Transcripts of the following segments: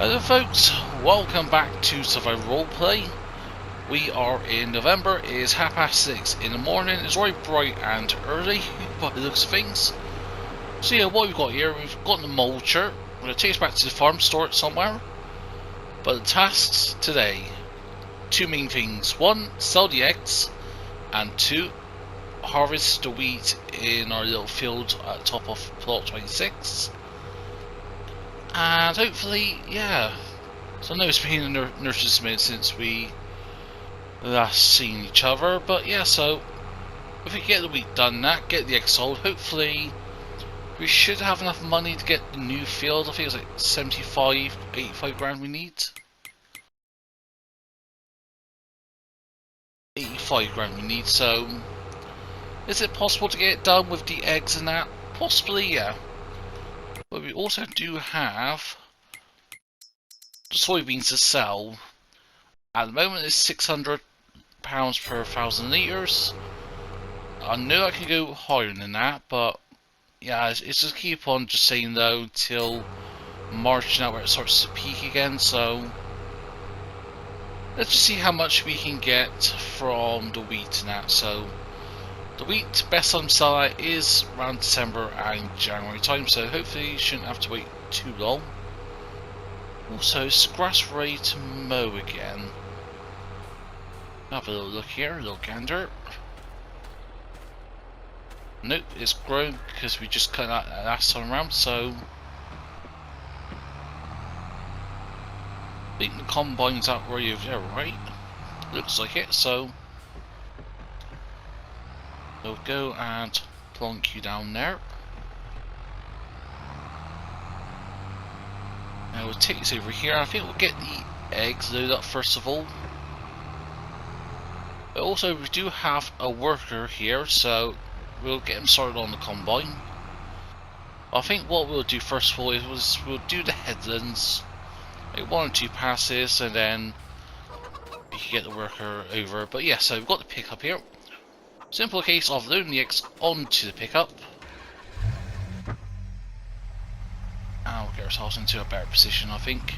Hello folks, welcome back to Survival Roleplay. We are in November, it is 6:30 in the morning, it's very bright and early by the looks of things. So yeah, what we've got here, we've got the mulcher, we're going to take us back to the farm, store it somewhere. But the tasks today, two main things: one, sell the eggs, and two, harvest the wheat in our little field at the top of plot 26. And hopefully, yeah. So I know it's been a nurse's minute since we last seen each other, but yeah, so if we get the wheat done, get the eggs sold, hopefully we should have enough money to get the new field. I think it's like 75, 85 grand we need. 85 grand we need, so is it possible to get it done with the eggs and that? Possibly, yeah. But we also do have the soybeans to sell. At the moment it's £600 per 1,000 litres. I know I can go higher than that, but yeah, it's just keep on just saying though till March now where it starts to peak again, so let's just see how much we can get from the wheat and that. So the wheat best time to sell it is around December and January time, so hopefully you shouldn't have to wait too long. Also, is grass ready to mow again? Have a little look here, a little gander. Nope, it's grown because we just cut that last time around, so I think the combine's out right over there, right? Looks like it, so we'll go and plonk you down there. Now we'll take this over here. I think we'll get the eggs loaded up first of all. But also we do have a worker here, so we'll get him started on the combine. I think what we'll do first of all is we'll do the headlands, like 1 or 2 passes, and then we can get the worker over. But yeah, so we've got the pickup here. Simple case of loading the eggs onto the pickup. And we'll get ourselves into a better position, I think.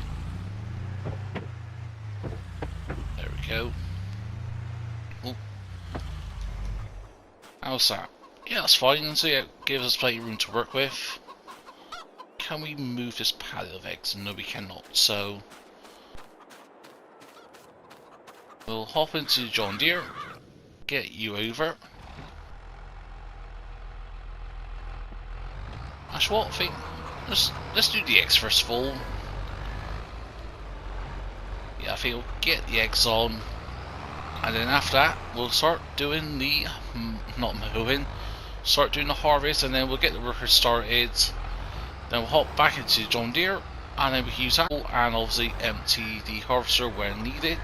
There we go. Oh. How's that? Yeah, that's fine. So yeah, it gives us plenty of room to work with. Can we move this pallet of eggs? No, we cannot. So we'll hop into the John Deere, get you over. Actually, what I think? Let's do the eggs first of all. Yeah, I think we'll get the eggs on, and then after that we'll start doing the not mowing. Start doing the harvest, and then we'll get the workers started. Then we'll hop back into the John Deere, and then we can use that, and obviously empty the harvester when needed.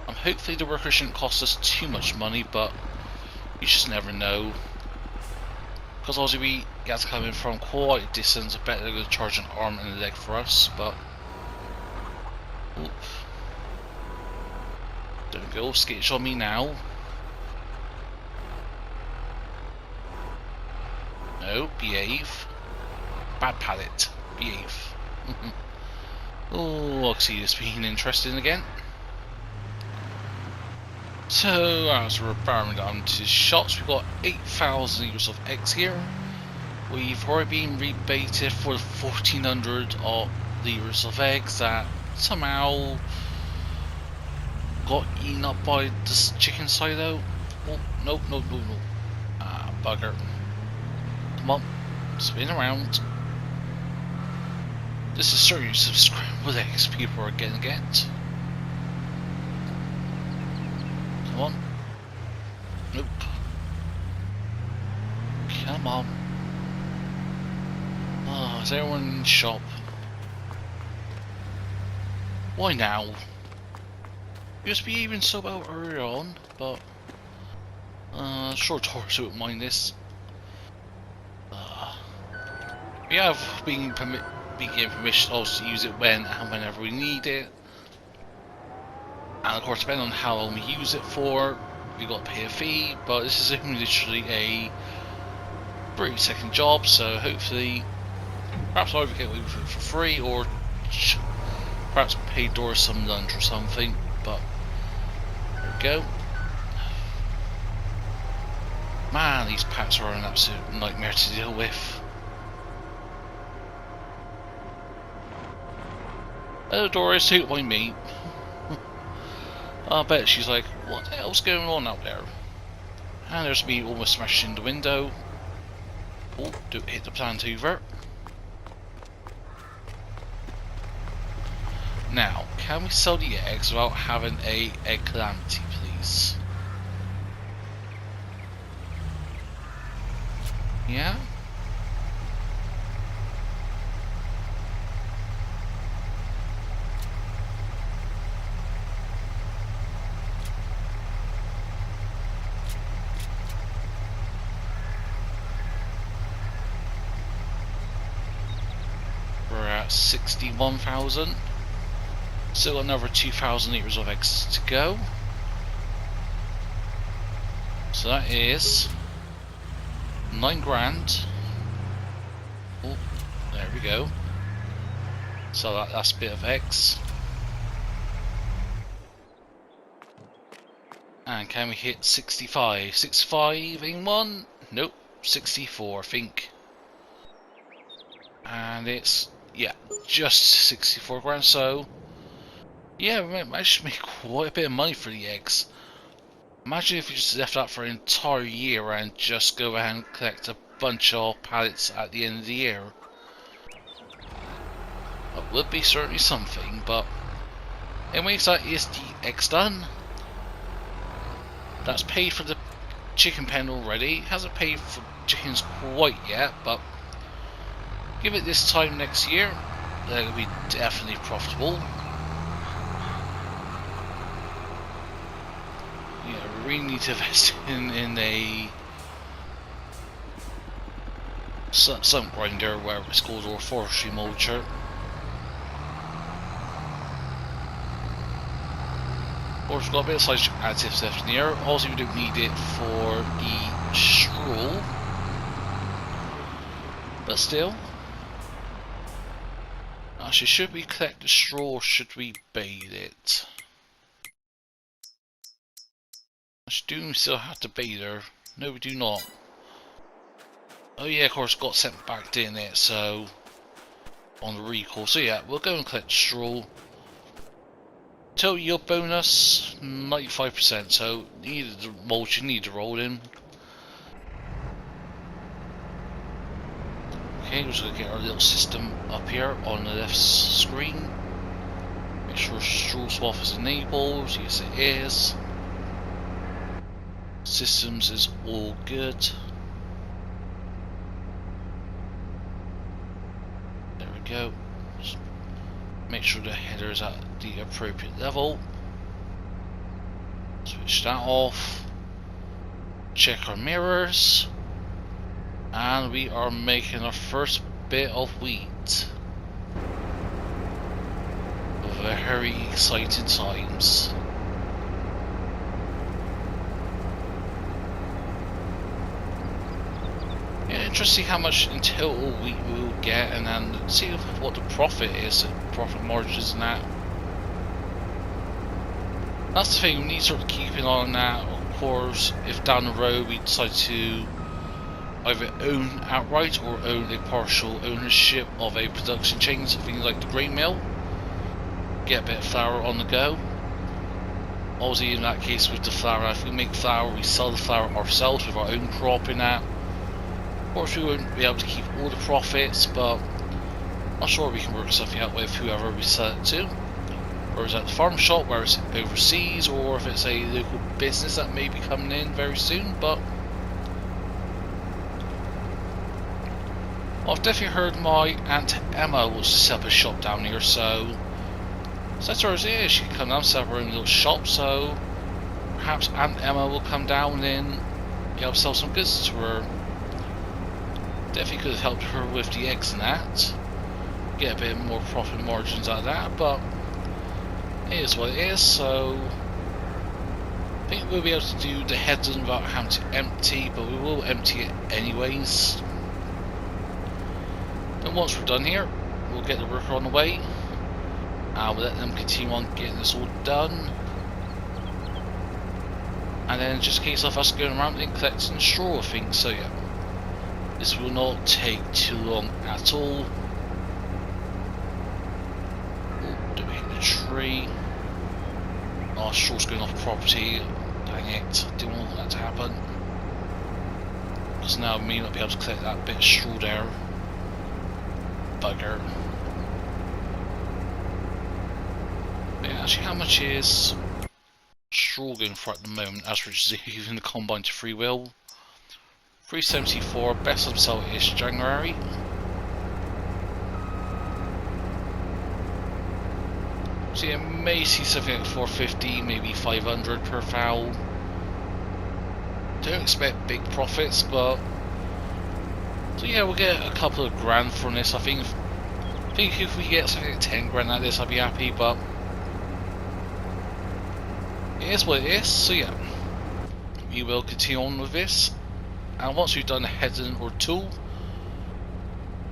And hopefully the workers shouldn't cost us too much money, but you just never know. Because obviously we have to come in from quite a distance. I bet they're going to charge an arm and a leg for us, but oop. Don't go skittish on me now. No, behave. Bad pallet. Behave. Oh, I see this being interesting again. So, as we're barreling down to shots, we've got 8,000 litres of eggs here. We've already been rebated for the 1,400 litres of eggs that somehow got eaten up by this chicken silo. Oh, nope. Ah, bugger. Come on, spin around. This is certainly some scrambled eggs people are gonna get. Come on. Nope. Come on. Oh, is everyone in the shop? Why now? Used to be even so well earlier on, but sure Taurus wouldn't mind this. We have been given permission to use it when and whenever we need it. And of course, depending on how long we use it for, we got to pay a fee, but this is literally a 30-second job, so hopefully perhaps either get away with it for free or much. Perhaps pay Doris some lunch or something, but there we go. Man, these pets are an absolute nightmare to deal with. Hello Doris, don't mind me. I bet she's like, what the hell's going on out there? And there's me almost smashing the window. Oh, don't hit the plant hoover. Now, can we sell the eggs without having a egg calamity, please? Yeah? We're at 61,000. Still got another 2,000 litres of eggs to go. So that is 9 grand. Oh, there we go. So that's a bit of eggs. And can we hit 65? 65 in one? Nope, 64 I think. And it's, yeah, just 64 grand, so yeah, we managed to make quite a bit of money for the eggs. Imagine if you just left that for an entire year and just go ahead and collect a bunch of pallets at the end of the year. That would be certainly something, but anyways, that is the eggs done. That's paid for the chicken pen already. Hasn't paid for chickens quite yet, but give it this time next year, they're going to be definitely profitable. Yeah, we really need to invest in a some grinder, wherever it's called, or a forestry mulcher. Of course, we've got a bit of side additives left in here. Also, we don't need it for the straw, but still. Actually, should we collect the straw or should we bathe it? Actually, do we still have to bathe her? No, we do not. Oh yeah, of course, got sent back, didn't it? So, on the recall. So yeah, we'll go and collect the straw. Total yield bonus, 95%. So, needed the mulch, you need to roll in. Okay, we're just going to get our little system up here on the left screen. Make sure straw swap is enabled. Yes, it is. Systems is all good. There we go. Just make sure the header is at the appropriate level. Switch that off. Check our mirrors. And we are making our first bit of wheat. Very exciting times. Yeah, interesting how much in total wheat we will get, and then see what the profit is, profit margins and that. That's the thing, we need to sort of keep an eye on that. Of course, if down the road we decide to either own outright or own a partial ownership of a production chain, something like the grain mill, get a bit of flour on the go. Obviously in that case with the flour, if we make flour, we sell the flour ourselves with our own crop in that. Of course we won't be able to keep all the profits, but I'm sure we can work something out with whoever we sell it to. Or is it at the farm shop where it's overseas, or if it's a local business that may be coming in very soon, but I've definitely heard my Aunt Emma wants to set up a shop down here, so that's her idea. She can come down and set up her own little shop, so perhaps Aunt Emma will come down and be able to sell some goods to her. Definitely could have helped her with the eggs and that. Get a bit more profit margins out of that, but it is what it is, so I think we'll be able to do the heads without having to empty, but we will empty it anyways. And once we're done here, we'll get the worker on the way. and we'll let them continue on getting this all done. And then just a case of us going around and collecting straw, I think. So yeah, this will not take too long at all. Oh, don't hit the tree. Oh, straw's going off property. Dang it, didn't want that to happen. Because now I may not be able to collect that bit of straw there. Bugger. But yeah, actually, how much is straw going for at the moment as we're receiving the combine to free will? 374, best of sell is January. So yeah, may see something like 450, maybe 500 per fowl. Don't expect big profits, but so yeah, we'll get a couple of grand from this. I think if we get something like 10 grand out of this, I'd be happy. But it is what it is. So yeah, we will continue on with this, and once we've done a heading or two,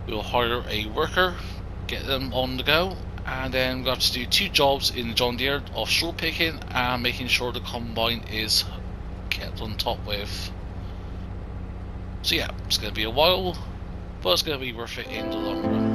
we'll hire a worker, get them on the go. And then we'll have to do 2 jobs in the John Deere of straw picking and making sure the combine is kept on top with. So yeah, it's going to be a while, but it's going to be worth it in the long run.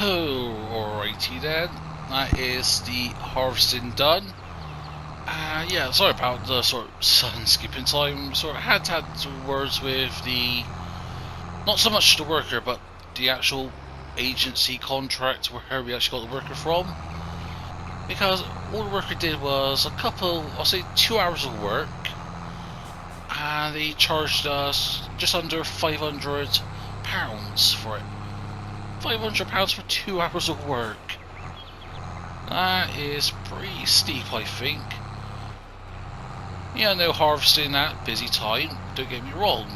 Alrighty then, that is the harvesting done. Yeah, sorry about the sort of sun skipping time. Sort of had some words with the, not so much the worker, but the actual agency contract where we actually got the worker from. Because all the worker did was a couple, I'll say 2 hours of work, and they charged us just under £500 for it. £500 for 2 hours of work. That is pretty steep, I think. Yeah, no harvesting at busy time, don't get me wrong.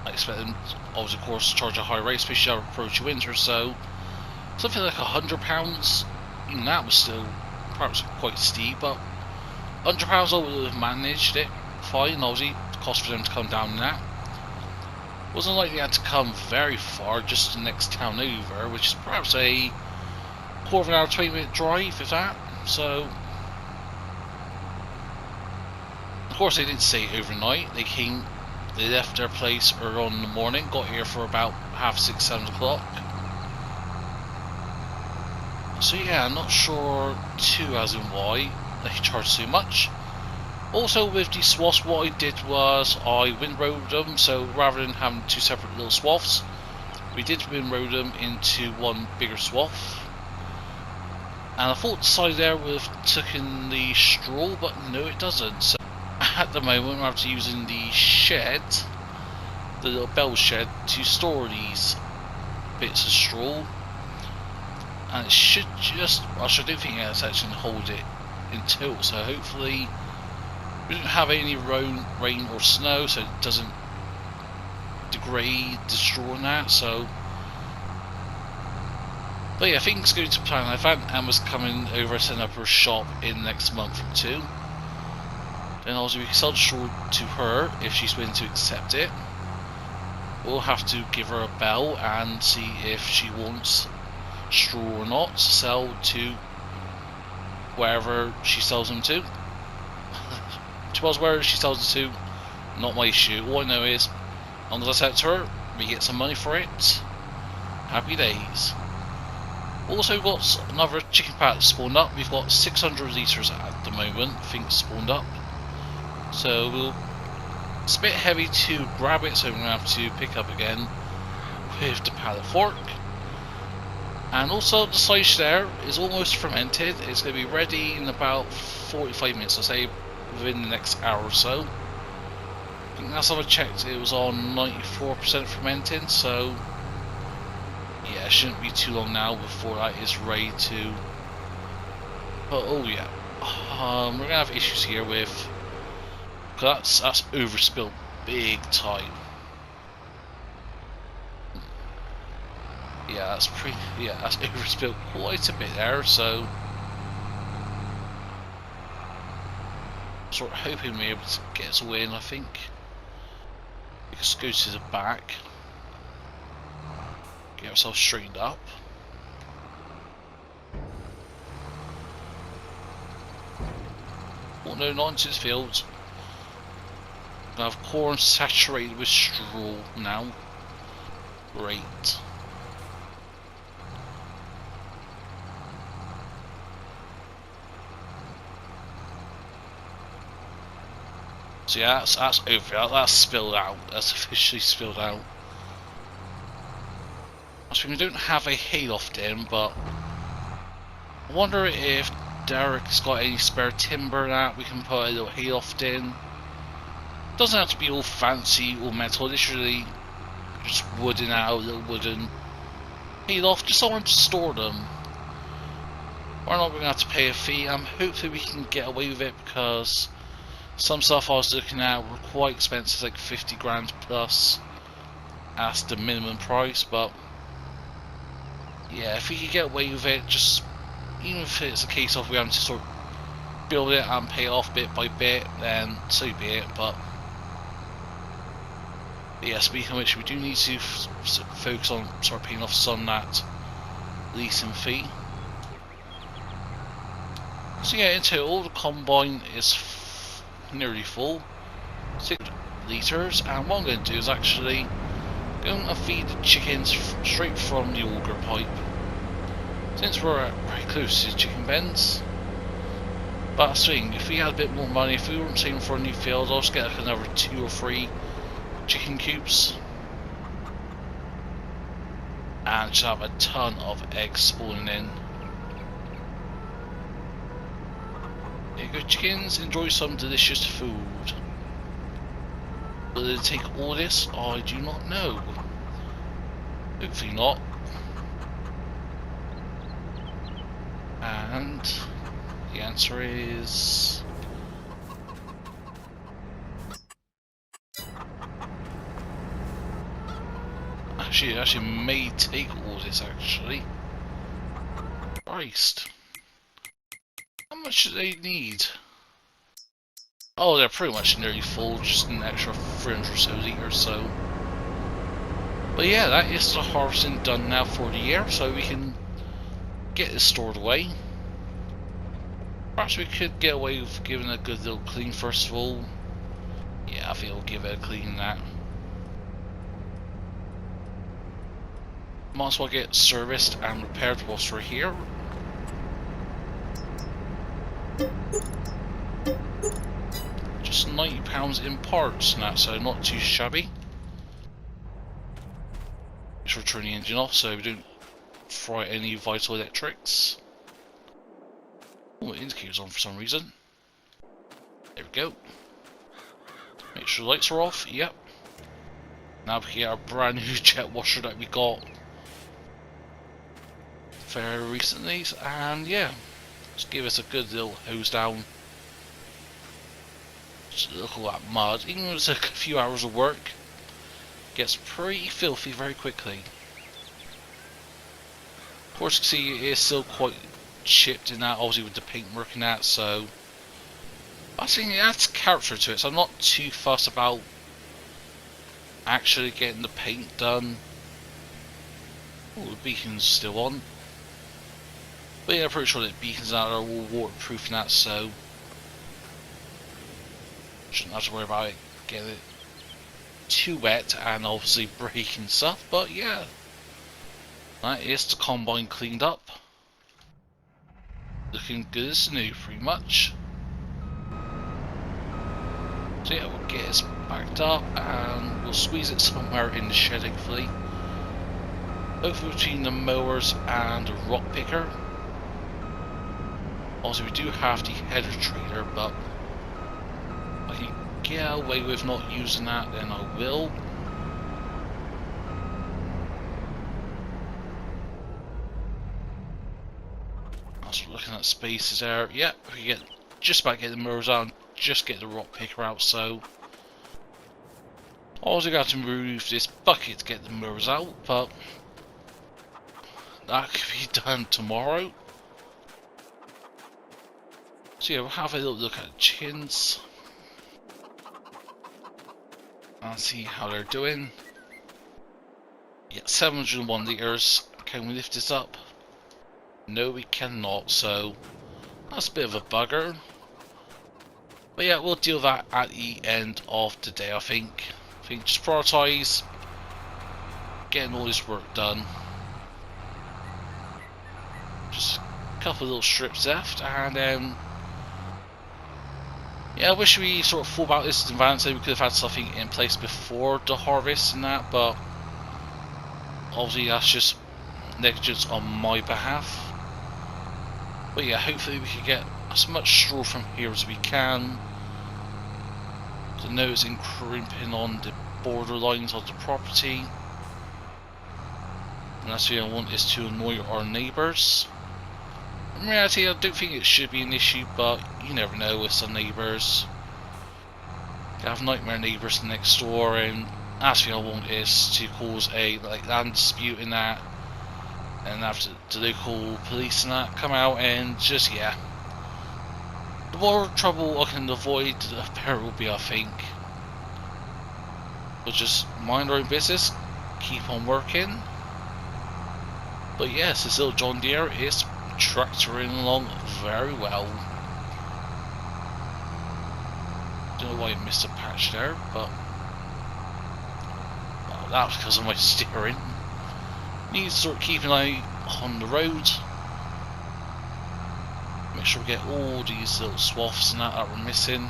I expect them, of course, to charge a high rate, especially as we approach winter, so something like £100, even that was still perhaps quite steep, but £100 I would have managed it fine. Obviously, the cost for them to come down in that. Wasn't like they had to come very far, just the next town over, which is perhaps a quarter of an hour, 20-minute drive, if that. So, of course, they didn't stay overnight. They left their place early on in the morning, got here for about 6:30, 7 o'clock. So yeah, I'm not sure too as in why they charge so much. Also with the swaths, what I did was I windrowed them, so rather than having 2 separate little swaths, we did windrow them into one bigger swath. And I thought the side there would have taken the straw, but no it doesn't. So at the moment we're actually using the shed, the little bell shed, to store these bits of straw. And it should just, I don't think it's actually hold it in tilt, so hopefully we didn't have any rain or snow, so it doesn't degrade the straw and that. So, but yeah, things going to plan. I found Emma's coming over to set up her shop in the next month or 2. Then also we can sell the straw to her if she's willing to accept it. We'll have to give her a bell and see if she wants straw or not to sell to wherever she sells them to. To us, wherever she sells it to, not my issue. All I know is long as I sell it to her, we get some money for it. Happy days. Also, we've got another chicken pack spawned up. We've got 600 litres at the moment, I think, spawned up. So it's a bit heavy to grab it, so we're going to have to pick up again with the pallet fork. And also, the slice there is almost fermented. It's going to be ready in about 45 minutes, I'll say within the next hour or so. I think last time I checked, it was on 94% fermenting, so yeah, it shouldn't be too long now before that is ready to. But oh yeah, we're gonna have issues here with. Cause that's overspilled big time. Yeah, that's overspilled quite a bit there. So, sort of hoping we're able to get us away, and I think let's go to the back. Get ourselves straightened up. Oh no, not into this field. I have corn saturated with straw now. Great. So yeah, that's over. That's spilled out. That's officially spilled out. So we don't have a hayloft in, but I wonder if Derek's got any spare timber that we can put a little hayloft in. Doesn't have to be all fancy or metal, literally just wooden out, little wooden hayloft, just somewhere to store them. We're not going to have to pay a fee. Hopefully we can get away with it, because some stuff I was looking at were quite expensive, like 50 grand plus as the minimum price. But yeah, if we could get away with it, just even if it's a case of we having to sort of build it and pay it off bit by bit, then so be it. But yeah, speaking of which, we do need to focus on sort of paying off some of that leasing fee. So yeah, in total the combine is nearly full, 6 litres, and what I'm going to do is actually going to feed the chickens straight from the auger pipe, since we're very close to the chicken pens. But that's the thing, if we had a bit more money, if we weren't saving for a new field, I'll just get like another 2 or 3 chicken coops and just have a ton of eggs spawning in. There you go, chickens, enjoy some delicious food. Will they take all this? I do not know. Hopefully not. And the answer is actually may take all this actually. Christ. How much do they need? Oh, they're pretty much nearly full, just an extra 300 or so litres, so. But yeah, that is the harvesting done now for the year, so we can get this stored away. Perhaps we could get away with giving it a good little clean first of all. Yeah, I think we'll give it a clean that. Might as well get serviced and repaired whilst we're here. Just £90 in parts and that, so not too shabby. Just turn the engine off so we don't fry any vital electrics. Oh, the indicator's on for some reason. There we go. Make sure the lights are off, yep. Now we can get our brand new jet washer that we got very recently, and yeah, just give us a good little hose down. Just look at all that mud, even if it's a few hours of work, gets pretty filthy very quickly. Of course, you can see it is still quite chipped in that, obviously with the paint working that, so I think it adds character to it, so I'm not too fussed about actually getting the paint done. Oh, the beacon's still on. But yeah, I'm pretty sure that beacons are all waterproof and that, so shouldn't have to worry about it getting it too wet and obviously breaking stuff, but yeah. That is the combine cleaned up. Looking good as new, pretty much. So yeah, we'll get this backed up and we'll squeeze it somewhere in the shed, hopefully. Hopefully between the mowers and the rock picker. Also, we do have the header trailer, but if I can get away with not using that, then I will. I was looking at spaces there. Yep, we get just about get the mowers out and just get the rock picker out, so also got to remove this bucket to get the mowers out, but that could be done tomorrow. So yeah, we'll have a little look at chickens and see how they're doing. Yeah, 701 litres. Can we lift this up? No, we cannot, so that's a bit of a bugger. But yeah, we'll deal with that at the end of the day, I think. Just prioritise getting all this work done. Just a couple of little strips left, and then yeah, I wish we sort of thought about this in advance, so we could have had something in place before the harvest and that, but obviously that's just negligence on my behalf. But yeah, hopefully we can get as much straw from here as we can. I know it's encroaching on the borderlines of the property, and that's what I want, is to annoy our neighbours. In reality, I don't think it should be an issue, but you never know with some neighbours. You have nightmare neighbours next door, and that's what I want, is to cause a land dispute in that, and have the local police and that come out and just, yeah. The more trouble I can avoid, the better it will be, I think. We'll just mind our own business, keep on working. But yes, this little John Deere is tractoring along very well. Don't know why I missed a patch there, but well, that was because of my steering. Need to sort of keep an eye on the road. Make sure we get all these little swaths and that we're missing.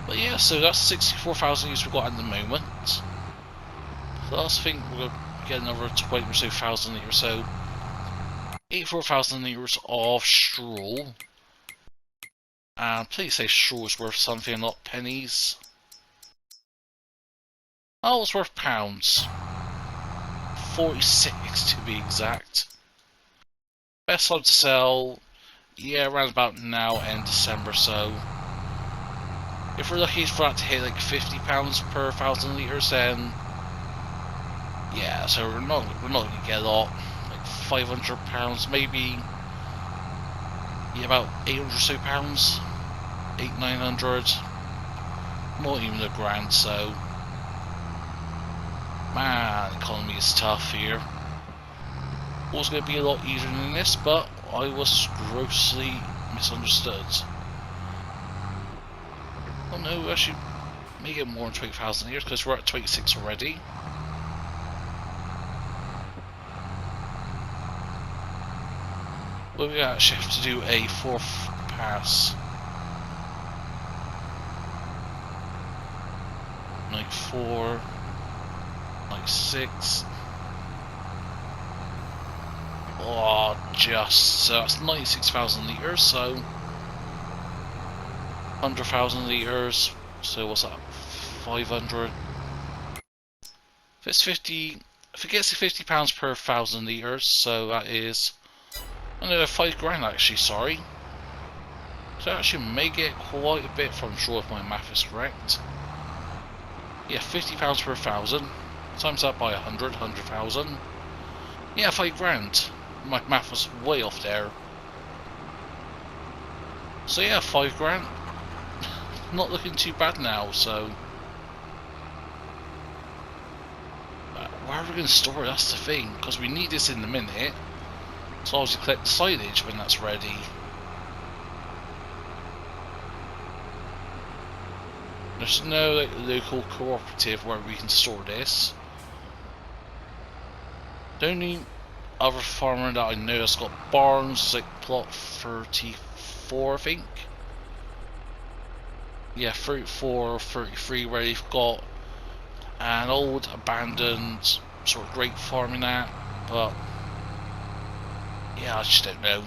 But yeah, so that's 64,000 litres we've got at the moment. So I think we're going to get another 20 or so thousand litres, so 84,000 litres of straw. And please say straw is worth something, not pennies. Oh, it's worth pounds. 46 to be exact. Best time to sell, yeah, around about now and December, so if we're lucky for that to hit like £50 per 1,000 litres, then yeah, so we're not gonna get a lot, like £500 maybe, yeah, about 800 or so pounds, 800-900, not even a grand. So man, economy is tough here. It was going to be a lot easier than this, but I was grossly misunderstood. Oh no, we actually may get more than 20,000 here because we're at 26 already. But we actually have to do a fourth pass. Like 4, like 6. Oh, just so that's 96,000 litres, so 100,000 litres, so what's that, 500? If it's 50, if it gets to £50 per 1,000 litres, so that is, I know, 5 grand actually, sorry. So I actually may get quite a bit from, sure if my math is correct. Yeah, £50 per 1,000, times that by 100,000. Yeah, 5 grand. My math was way off there. So yeah, 5 grand. Not looking too bad now, so where are we going to store it? That's the thing, because we need this in a minute. So I'll just collect the silage when that's ready. There's no like, local cooperative where we can store this. The only other farmer that I know that's got barns is like plot 34, I think. Yeah, 34 or 33, where they've got an old abandoned sort of grape farm in that, but yeah, I just don't know.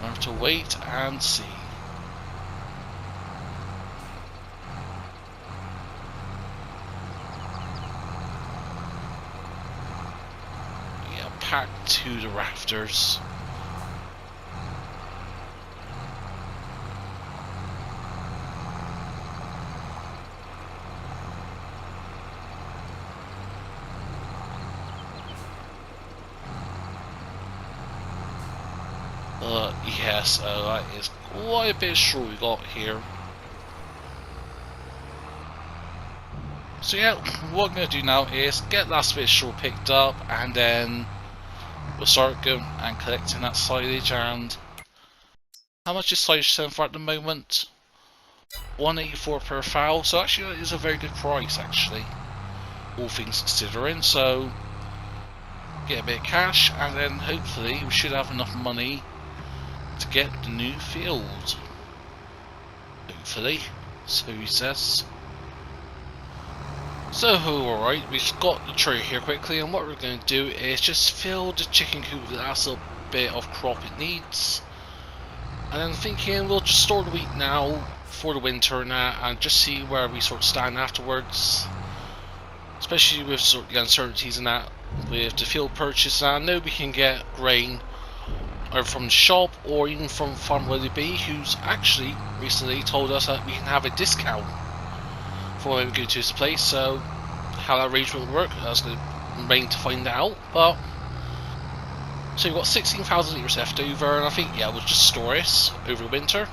I have to wait and see. Yeah, packed to the rafters. Yes, that is quite a bit of straw we got here. So yeah, what I'm going to do now is get last bit of straw picked up, and then we'll start going and collecting that silage. And how much is silage selling for at the moment? 184 per fowl, so actually that is a very good price actually, all things considering. So get a bit of cash, and then hopefully we should have enough money to get the new field. Hopefully, so he says. So alright, we've got the tray here quickly, and what we're going to do is just fill the chicken coop with the last little bit of crop it needs. And then thinking we'll just store the wheat now for the winter now, and just see where we sort of stand afterwards. Especially with sort of the uncertainties and that, with the field purchase. I know we can get grain either from the shop or even from Farm Willie B, who's actually recently told us that we can have a discount for when we go to his place. So how that arrangement will work, that's going to remain to find out. But so we've got 16,000 litres left over, and I think yeah, we'll just store this over the winter.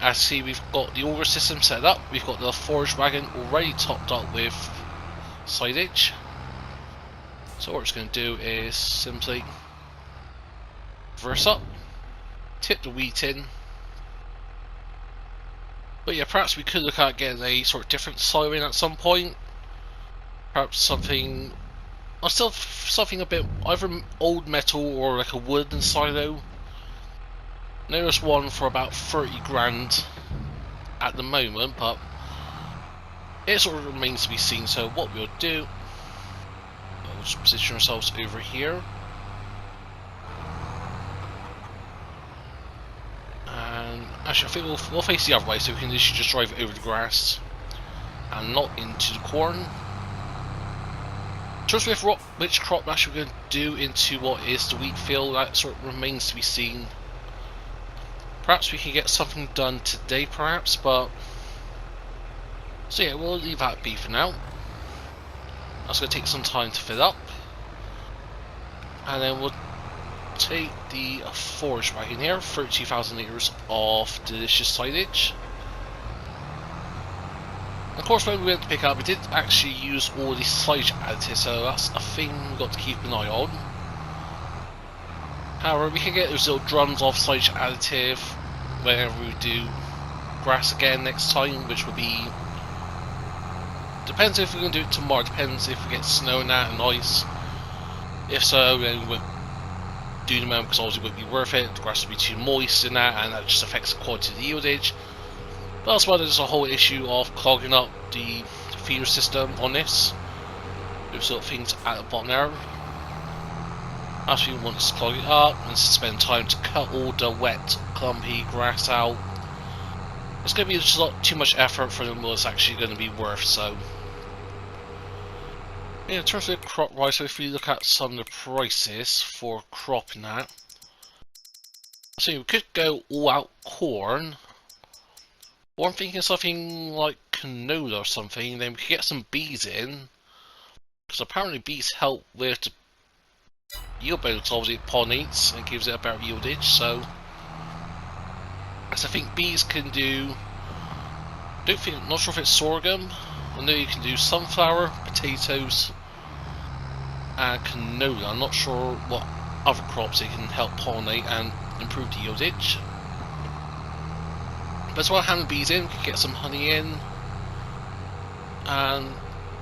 As see, we've got the auger system set up, we've got the forage wagon already topped up with silage. So what we're just going to do is simply reverse up, tip the wheat in. But yeah, perhaps we could look at getting a sort of different silo in at some point. Perhaps something, or still something a bit either old metal or like a wooden silo. There's one for about 30 grand at the moment, but it sort of remains to be seen. So what we'll do, we'll just position ourselves over here. And actually, I think we'll face the other way, so we can literally just drive it over the grass and not into the corn. Just with which crop actually we're going to do into what is the wheat field, that sort of remains to be seen. Perhaps we can get something done today, perhaps, but so yeah, we'll leave that be for now. That's going to take some time to fill up, and then we'll take the forage wagon here, 32,000 litres of delicious silage. Of course, when we went to pick up, we did actually use all the silage additives, so that's a thing we've got to keep an eye on. However, we can get those little drums of silage additive whenever we do grass again next time, which will be, depends if we're going to do it tomorrow, depends if we get snow and that and ice. If so, then we won't do them because obviously it won't be worth it, the grass will be too moist and that just affects the quality of the yieldage. But that's why there's a whole issue of clogging up the feeder system on this. Those sort of things at the bottom there. As we want to clog it up and spend time to cut all the wet, clumpy grass out, it's going to be just a lot too much effort for them, what it's actually going to be worth. So, yeah, in terms of the crop wise, so if we look at some of the prices for crop in that, so we could go all out corn, or I'm thinking something like canola or something. Then we could get some bees in, because apparently bees help with the yield bonus. Obviously it pollinates and gives it a better yieldage, so as I think bees can do, not sure if it's sorghum. I know you can do sunflower, potatoes and canola. I'm not sure what other crops they can help pollinate and improve the yieldage. But But as well, having bees in, we can get some honey in, and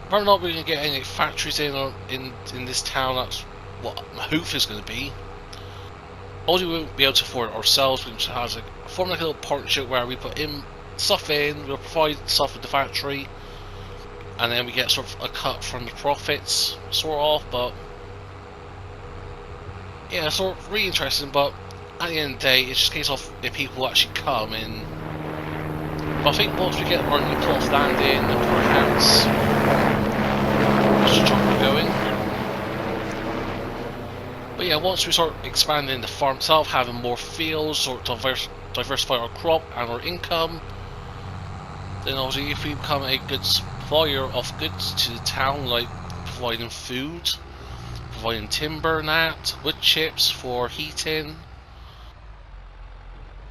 probably not really going to get any factories in or in this town. That's what my hope is going to be. Although we won't be able to afford it ourselves, we can just have form like a little partnership where we put in stuff in, we'll provide stuff with the factory, and then we get sort of a cut from the profits, sort of. But yeah, sort of really interesting. But at the end of the day, it's just a case of if people actually come in. But I think once we get our new plot of land in, then perhaps we should try going. But yeah, once we start expanding the farm itself, having more fields, sort of diversify our crop and our income, then obviously if we become a good supplier of goods to the town, like providing food, providing timber and that, wood chips for heating,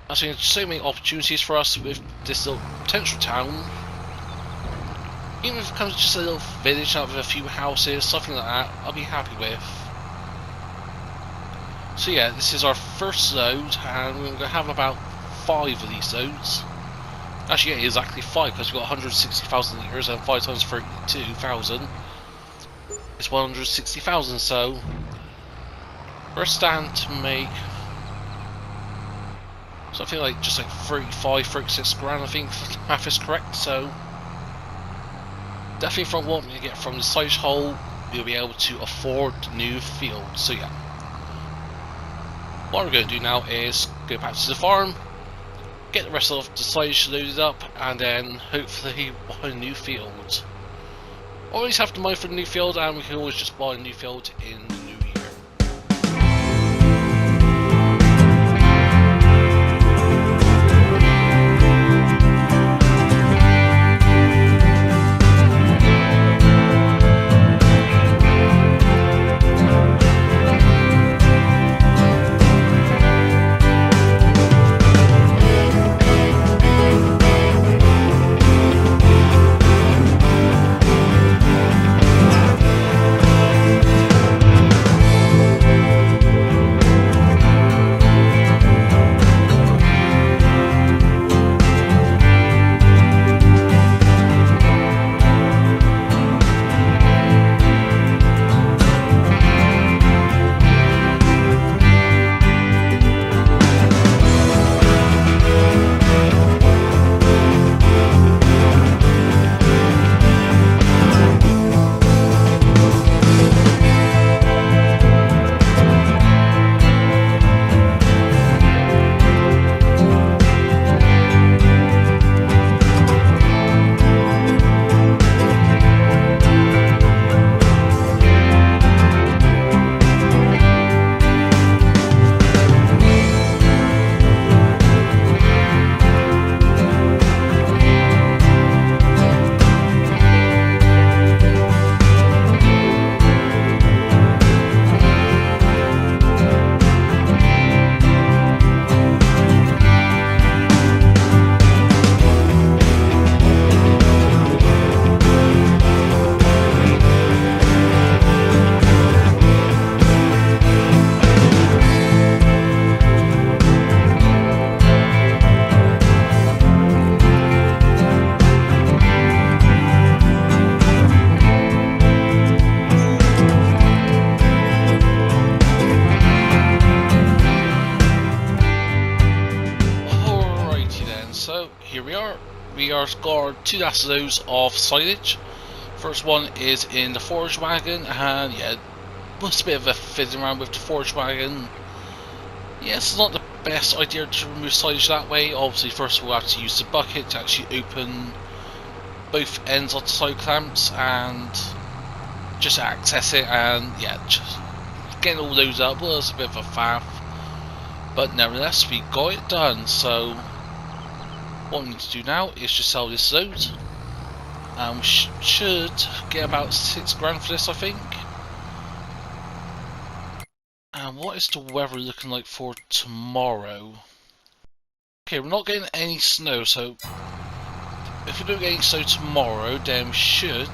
I think there's so many opportunities for us with this little potential town. Even if it becomes just a little village out with a few houses, something like that, I'll be happy with. So yeah, this is our first load, and we're going to have about 5 of these loads. Actually, yeah, exactly 5, because we've got 160,000 litres, and 5 times 32,000 is 160,000, so first stand to make something like just like 35, 36 grand, I think, if the math is correct. So definitely from what we get from the silage hole, we'll be able to afford new fields. So yeah, what we're going to do now is go back to the farm, get the rest of the silage loaded up, and then hopefully buy a new field. Always have to mine for the new field, and we can always just buy a new field in the new year. We are scored 2 lassos of silage. First one is in the forage wagon, and yeah, was a bit of a fiddling around with the forage wagon. Yeah, it's not the best idea to remove silage that way. Obviously, first we'll have to use the bucket to actually open both ends of the side clamps and just access it, and yeah, just getting all those up was a bit of a faff. But nevertheless, we got it done. So what we need to do now is just sell this load, and we should get about 6 grand for this, I think. And what is the weather looking like for tomorrow? Okay, we're not getting any snow, so if we don't get any snow tomorrow, then we should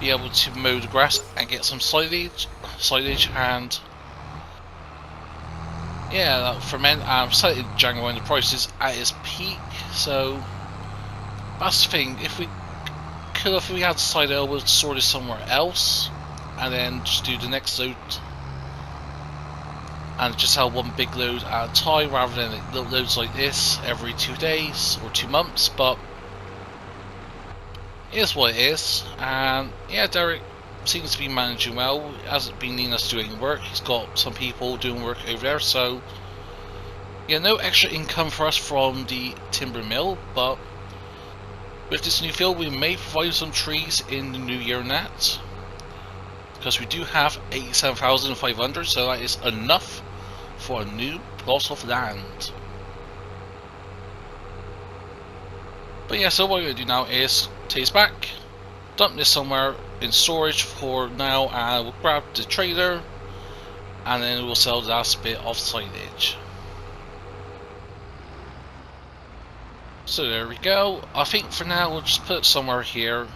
be able to mow the grass and get some silage, and yeah, ferment and slightly January when the price is at its peak. So that's the thing. If we had decided I would store this somewhere else, and then just do the next load, and just have one big load at a time rather than loads like this every 2 days or 2 months. But it is what it is, and yeah, Derek seems to be managing well. He hasn't been needing us doing work. He's got some people doing work over there, so yeah, no extra income for us from the timber mill. But with this new field, we may provide some trees in the new year and that, because we do have 87,500, so that is enough for a new plot of land. But yeah, so what we're going to do now is take this back, dump this somewhere in storage for now, and we'll grab the trailer, and then we'll sell the last bit of silage. So there we go. I think for now we'll just put it somewhere here,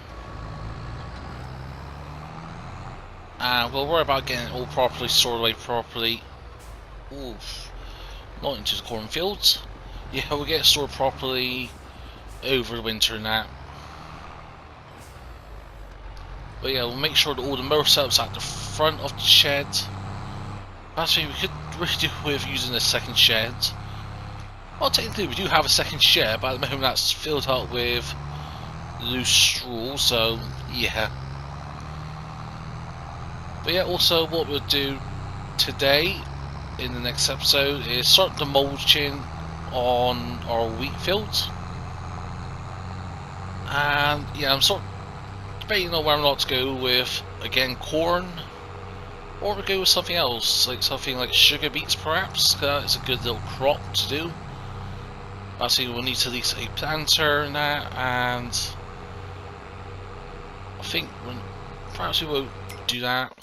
and we'll worry about getting it all properly stored away properly. Oof, not into the cornfields. Yeah, we'll get it stored properly over the winter and that. But yeah, we'll make sure that all the mower setup's at the front of the shed. Actually, we could really do with using a second shed. Well, technically we do have a second shed, but at the moment that's filled up with loose straw, so yeah. But yeah, also what we'll do today in the next episode is start the mulching on our wheat fields. And yeah, I'm sort of debating on whether or not to go with, again, corn, or to go with something else, like something like sugar beets perhaps, because it's a good little crop to do. Obviously we'll need to lease a planter and that, and I think perhaps we won't do that.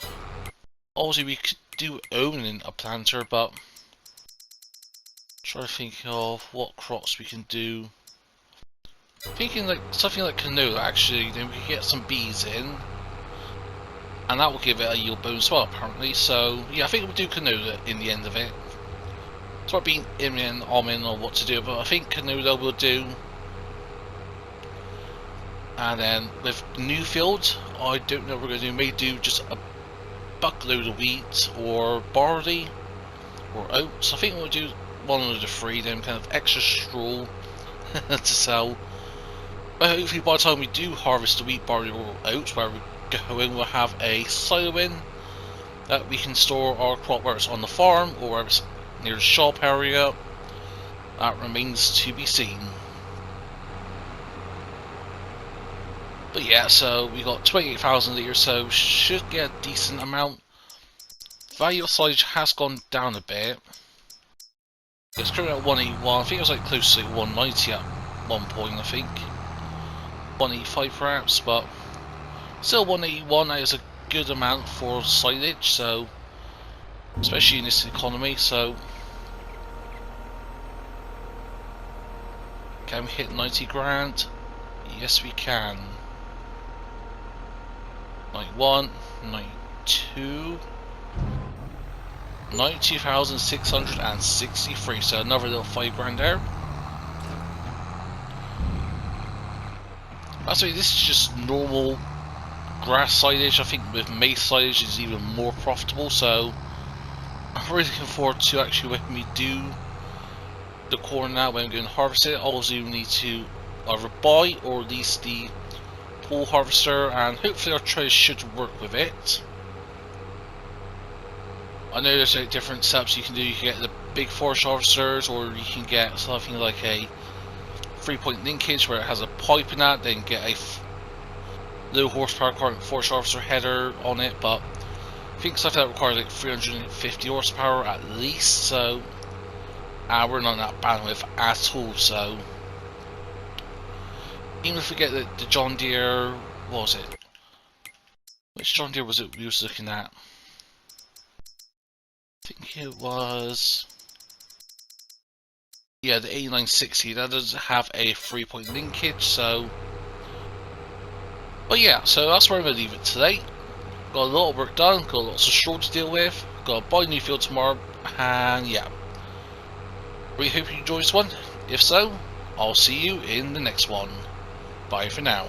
Obviously we could do owning a planter, but try to think of what crops we can do. Thinking like something like canola, actually, then we can get some bees in, and that will give it a yield bonus as well, apparently. So yeah, I think we'll do canola in the end of it. It's not being in and on what to do, but I think canola will do. And then with new field, I don't know what we're going to do. May do just a buckload of wheat or barley or oats. I think we'll do one of the three, then kind of extra straw to sell. But hopefully by the time we do harvest the wheat, barley or oats, where we go in, we'll have a silo in that we can store our crop, whether it's on the farm or whether it's near the shop area. That remains to be seen. But yeah, so we got 28,000 litres, so should get a decent amount. Value of silage has gone down a bit. It's currently at 181. I think it was like close to 190 at one point, I think. 185 perhaps, but still 181. That is a good amount for silage, so especially in this economy. So can we hit 90 grand? Yes, we can. 91, 92, 92,663. So another little 5 grand there. Actually, this is just normal grass silage. I think with maize silage is even more profitable, so I'm really looking forward to actually when we do the corn now, when we're going to harvest it. Obviously we need to either buy or lease the pole harvester, and hopefully our trays should work with it. I know there's like different setups you can do. You can get the big forage harvesters, or you can get something like a 3-point linkage where it has a pipe in that, then get a low horsepower current forage harvester header on it. But I think stuff that requires like 350 horsepower at least, so we're not on that bandwidth at all. So even if we get the John Deere, what was it? Which John Deere was it we was looking at? I think it was, yeah, the 8960. That doesn't have a 3-point linkage, so. But yeah, so that's where I'm going to leave it today. Got a lot of work done, got lots of straw to deal with, got to buy a new field tomorrow, and yeah. Really hope you enjoyed this one. If so, I'll see you in the next one. Bye for now.